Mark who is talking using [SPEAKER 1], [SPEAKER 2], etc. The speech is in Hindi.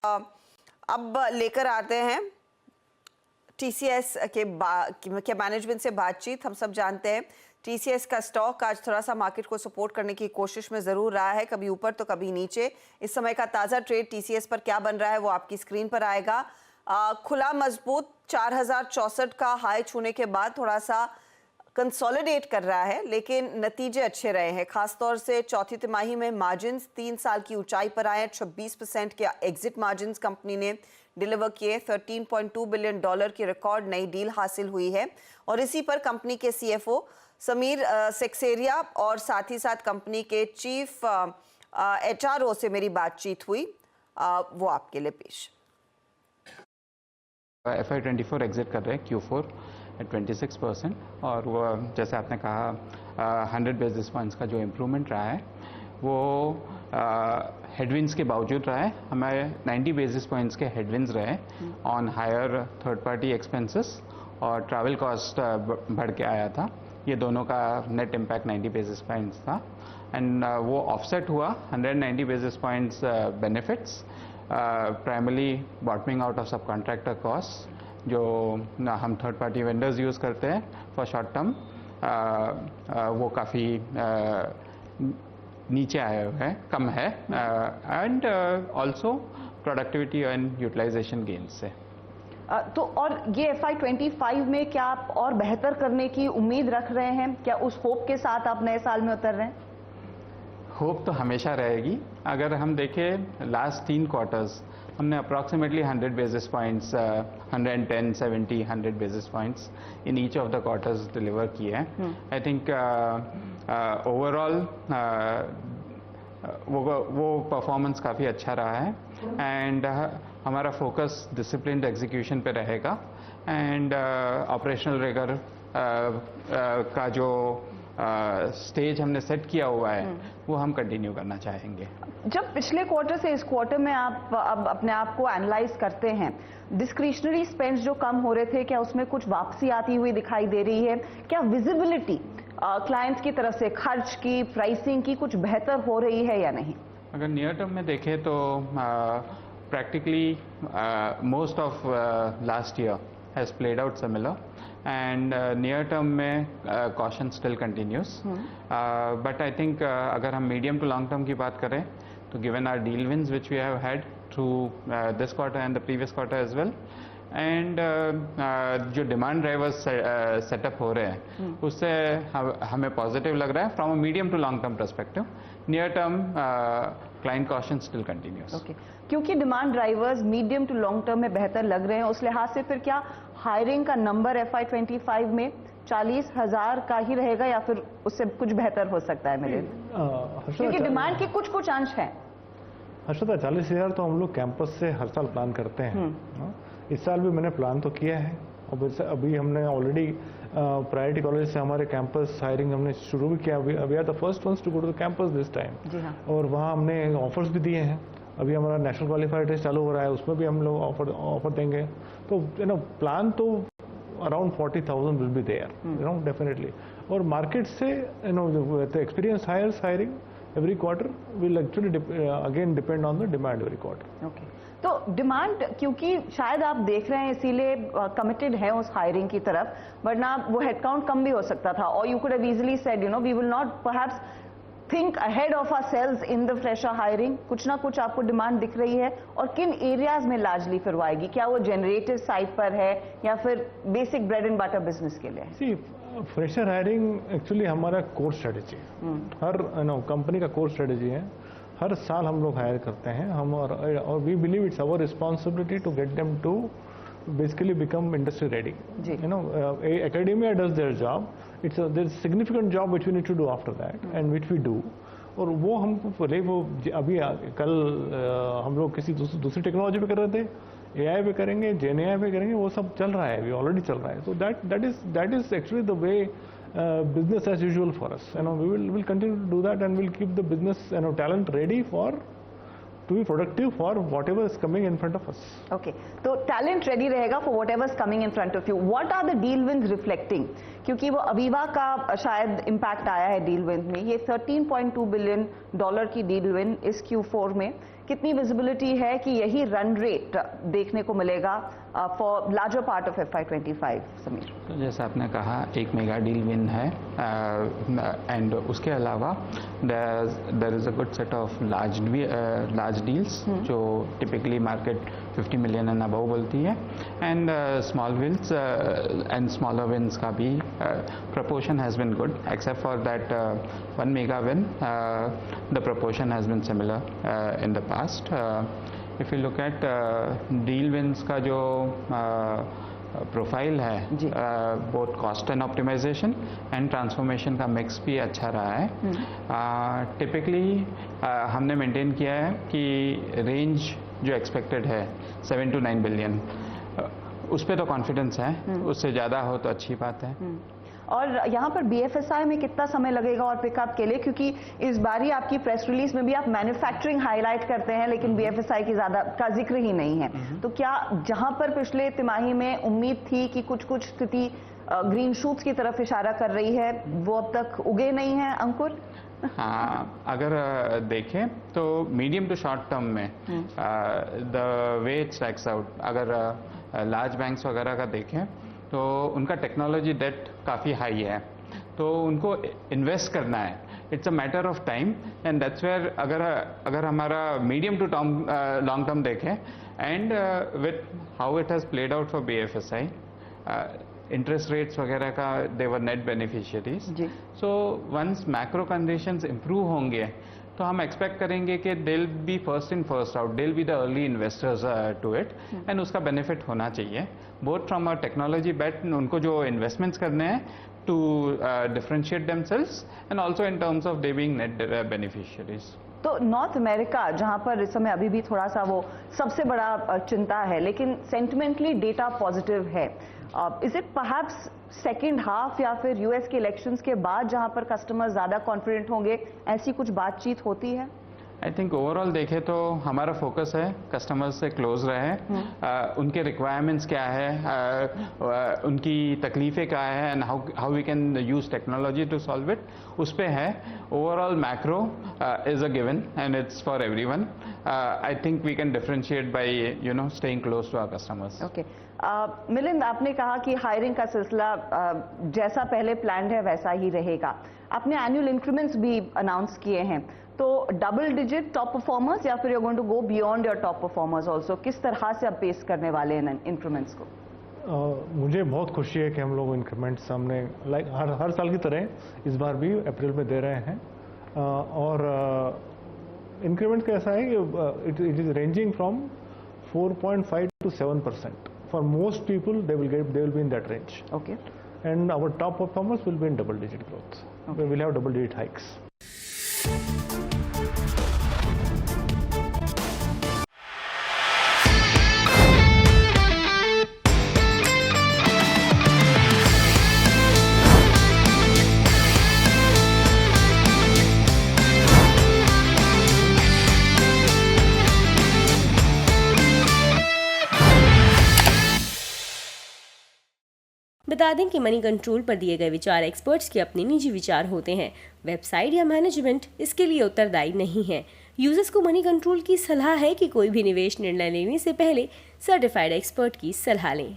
[SPEAKER 1] अब लेकर आते हैं टीसीएस के मैनेजमेंट से बातचीत। हम सब जानते हैं टीसीएस का स्टॉक आज थोड़ा सा मार्केट को सपोर्ट करने की कोशिश में ज़रूर रहा है, कभी ऊपर तो कभी नीचे। इस समय का ताज़ा ट्रेड टीसीएस पर क्या बन रहा है वो आपकी स्क्रीन पर आएगा। खुला मजबूत 4064 का हाई छूने के बाद थोड़ा सा कंसोलिडेट कर रहा है, लेकिन नतीजे अच्छे रहे हैं। खासतौर से चौथी तिमाही में मार्जिन्स 3 साल की ऊंचाई पर आए। 26% के एग्जिट मार्जिन्स कंपनी ने डिलीवर किए। $13.2 बिलियन की रिकॉर्ड नई डील हासिल हुई है और इसी पर कंपनी के सीएफओ समीर सेक्सेरिया और साथ ही साथ कंपनी के चीफ एचआरओ से मेरी बातचीत हुई, वो आपके लिए पेश।
[SPEAKER 2] FY24 एग्जिट कर रहे हैं Q4 at 26% और वो जैसे आपने कहा 100 बेसिस पॉइंट्स का जो इम्प्रूवमेंट रहा है वो हेडविंड्स के बावजूद रहा है। हमारे 90 बेसिस पॉइंट्स के हेडविंड्स रहे on higher third party expenses और ट्रैवल कॉस्ट बढ़ के आया था। ये दोनों का नेट इम्पैक्ट 90 बेसिस पॉइंट्स था एंड वो ऑफसेट हुआ 190 basis points benefits primarily bottoming out of subcontractor cost जो हम थर्ड पार्टी वेंडर्स यूज़ करते हैं फॉर शॉर्ट टर्म, वो काफ़ी नीचे आए हुए हैं, कम है and also productivity and utilisation gains से।
[SPEAKER 3] तो और ये FY25 में क्या आप और बेहतर करने की उम्मीद रख रहे हैं? क्या उस होप के साथ आप नए साल में उतर रहे हैं?
[SPEAKER 2] होप तो हमेशा रहेगी। अगर हम देखें लास्ट 3 क्वार्टर्स हमने approximately 100 basis points 110, 70, 100 basis points in each of the quarters deliver किए हैं। आई थिंक ओवरऑल वो परफॉर्मेंस काफ़ी अच्छा रहा है एंड हमारा फोकस डिसिप्लिन्ड एग्जीक्यूशन पे रहेगा एंड ऑपरेशनल रिगर का जो स्टेज हमने सेट किया हुआ है वो हम कंटिन्यू करना चाहेंगे।
[SPEAKER 3] जब पिछले क्वार्टर से इस क्वार्टर में आप अब अपने आप को एनालाइज करते हैं, डिस्क्रिशनरी स्पेंड्स जो कम हो रहे थे, क्या उसमें कुछ वापसी आती हुई दिखाई दे रही है? क्या विजिबिलिटी क्लाइंट्स की तरफ से खर्च की, प्राइसिंग की कुछ बेहतर हो रही है या नहीं?
[SPEAKER 2] अगर नियर टर्म में देखें तो practically most of last year has played out similar and near term में caution still continues, but I think अगर हम medium to long term की बात करें तो given our deal wins which we have had through this quarter and the previous quarter as well and जो डिमांड ड्राइवर्स सेटअप हो रहे हैं उससे हमें पॉजिटिव लग रहा है from a medium to long term perspective. Near term client caution still continues.
[SPEAKER 3] Okay, क्योंकि demand drivers medium to long term में बेहतर लग रहे हैं, उस लिहाज से फिर क्या हायरिंग का नंबर FY25 में 40,000 का ही रहेगा या फिर उससे कुछ बेहतर हो सकता है मेरे? क्योंकि डिमांड के कुछ कुछ अंश हैं।
[SPEAKER 4] हर्षदा, 40,000 तो हम लोग कैंपस से हर साल प्लान करते हैं। इस साल भी मैंने प्लान तो किया है और अभी हमने ऑलरेडी प्रायोरिटी कॉलेज से हमारे कैंपस हायरिंग हमने शुरू भी किया। We are the first ones to go to the campus this time और वहाँ हमने ऑफर्स भी दिए हैं। अभी हमारा नेशनल क्वालिफाइड टेस्ट चालू हो रहा है, उसमें भी हम लोग ऑफर देंगे। तो प्लान तो around 40,000 will be there definitely. और मार्केट से experience hires hiring every quarter will actually again depend on the demand every quarter.
[SPEAKER 3] Okay. तो डिमांड क्योंकि शायद आप देख रहे हैं इसीलिए कमिटेड है उस हायरिंग की तरफ, वरना वो हेडकाउंट कम भी हो सकता था और you could have easily said we will not perhaps think ahead of ourselves in the fresher hiring. कुछ ना कुछ आपको डिमांड दिख रही है और किन एरियाज में लार्जली फिर आएगी? क्या वो जनरेटिव साइड पर है या फिर basic bread and butter business के लिए है?
[SPEAKER 4] फ्रेशर हायरिंग एक्चुअली हमारा कोर स्ट्रेटेजी है, हर कंपनी का कोर स्ट्रेटेजी है। हर साल हम लोग हायर करते हैं हम और we believe it's our responsibility to get them to basically become industry ready. Academia does their job, it's their significant job which we need to do after that and which we do. और वो हमको पहले वो अभी कल हम लोग किसी दूसरी टेक्नोलॉजी पे कर रहे थे, AI पे करेंगे, GenAI पे करेंगे, वो सब चल रहा है, अभी ऑलरेडी चल रहा है। So that is actually the way business as usual for us. We will continue to do that and we'll keep the business talent ready to be productive for whatever is coming in front of us.
[SPEAKER 3] Okay, तो talent ready रहेगा for whatever is coming in front of you. What are the deal wins reflecting? क्योंकि वो अवीवा का शायद इम्पैक्ट आया है डील विन में। ये $13.2 बिलियन की डील विन इस Q4 में कितनी विजिबिलिटी है कि यही रन रेट देखने को मिलेगा for larger part of FY25? Sameer,
[SPEAKER 2] तो जैसे आपने कहा 1 मेगा डील विन है एंड उसके अलावा there is a good set of large deals जो typically market 50 million and above बोलती है, and small wins and smaller wins का भी proportion has been good, except for that 1 mega win, the proportion has been similar in the past. If you look at deal wins का जो प्रोफाइल है, both cost and optimisation and transformation का मिक्स भी अच्छा रहा है। टिपिकली हमने मेंटेन किया है कि रेंज जो एक्सपेक्टेड है 7 to 9 बिलियन, उस पर तो कॉन्फिडेंस है, उससे ज़्यादा हो तो अच्छी बात है।
[SPEAKER 3] और यहाँ पर BFSI में कितना समय लगेगा और पिकअप के लिए, क्योंकि इस बार ही आपकी प्रेस रिलीज में भी आप मैन्युफैक्चरिंग हाईलाइट करते हैं लेकिन BFSI की ज़्यादा का जिक्र ही नहीं है। तो क्या जहाँ पर पिछले तिमाही में उम्मीद थी कि कुछ स्थिति ग्रीन शूट्स की तरफ इशारा कर रही है, वो अब तक उगे नहीं है अंकुर?
[SPEAKER 2] हाँ, अगर देखें तो मीडियम टू शॉर्ट टर्म में the way it stacks out, अगर लार्ज बैंक्स वगैरह का देखें तो उनका टेक्नोलॉजी डेट काफ़ी हाई है, तो उनको इन्वेस्ट करना है, it's a matter of time, and that's where अगर हमारा medium to term long term देखें and with how it has played out for BFSI, interest rates वगैरह का they were net beneficiaries. So once macro conditions improve होंगे तो हम एक्सपेक्ट करेंगे कि they'll be first in first out, they'll be the early investors to it, and उसका बेनिफिट होना चाहिए बोथ फ्रॉम अ टेक्नोलॉजी बेट, उनको जो इन्वेस्टमेंट्स करने हैं to differentiate themselves and also in terms of they being net beneficiaries.
[SPEAKER 3] तो नॉर्थ अमेरिका जहां पर इस समय अभी भी थोड़ा सा वो सबसे बड़ा चिंता है, लेकिन सेंटिमेंटली डेटा पॉजिटिव है, is it perhaps second half या फिर US के इलेक्शंस के बाद जहां पर कस्टमर ज्यादा कॉन्फिडेंट होंगे, ऐसी कुछ बातचीत होती है?
[SPEAKER 2] आई थिंक ओवरऑल देखें तो हमारा फोकस है कस्टमर्स से क्लोज रहे, उनके रिक्वायरमेंट्स क्या है, उनकी तकलीफ़ें क्या है, and how we can use technology to solve it, उस पे है। Overall macro is a given and it's for everyone. I think we can differentiate by staying close to our customers.
[SPEAKER 3] Okay, Milind, आपने कहा कि हायरिंग का सिलसिला जैसा पहले प्लान है वैसा ही रहेगा। आपने एनुअल इंक्रीमेंट्स भी अनाउंस किए हैं, तो डबल डिजिट टॉप परफॉर्मर्स या फिर you going to go beyond your top performers also, किस तरह से आप पेश करने वाले हैं इंक्रीमेंट्स को?
[SPEAKER 4] मुझे बहुत खुशी है कि हम लोग इंक्रीमेंट्स हमने हर साल की तरह इस बार भी अप्रैल में दे रहे हैं, और इंक्रीमेंट कैसा है कि it is ranging from 4.5 to 7%. For most people, they will be in that range.
[SPEAKER 3] Okay.
[SPEAKER 4] And our top performers will be in double-digit growth. Okay. We will have double-digit hikes.
[SPEAKER 5] बता दें कि मनी कंट्रोल पर दिए गए विचार एक्सपर्ट्स के अपने निजी विचार होते हैं। वेबसाइट या मैनेजमेंट इसके लिए उत्तरदायी नहीं है। यूजर्स को मनी कंट्रोल की सलाह है कि कोई भी निवेश निर्णय लेने से पहले सर्टिफाइड एक्सपर्ट की सलाह लें।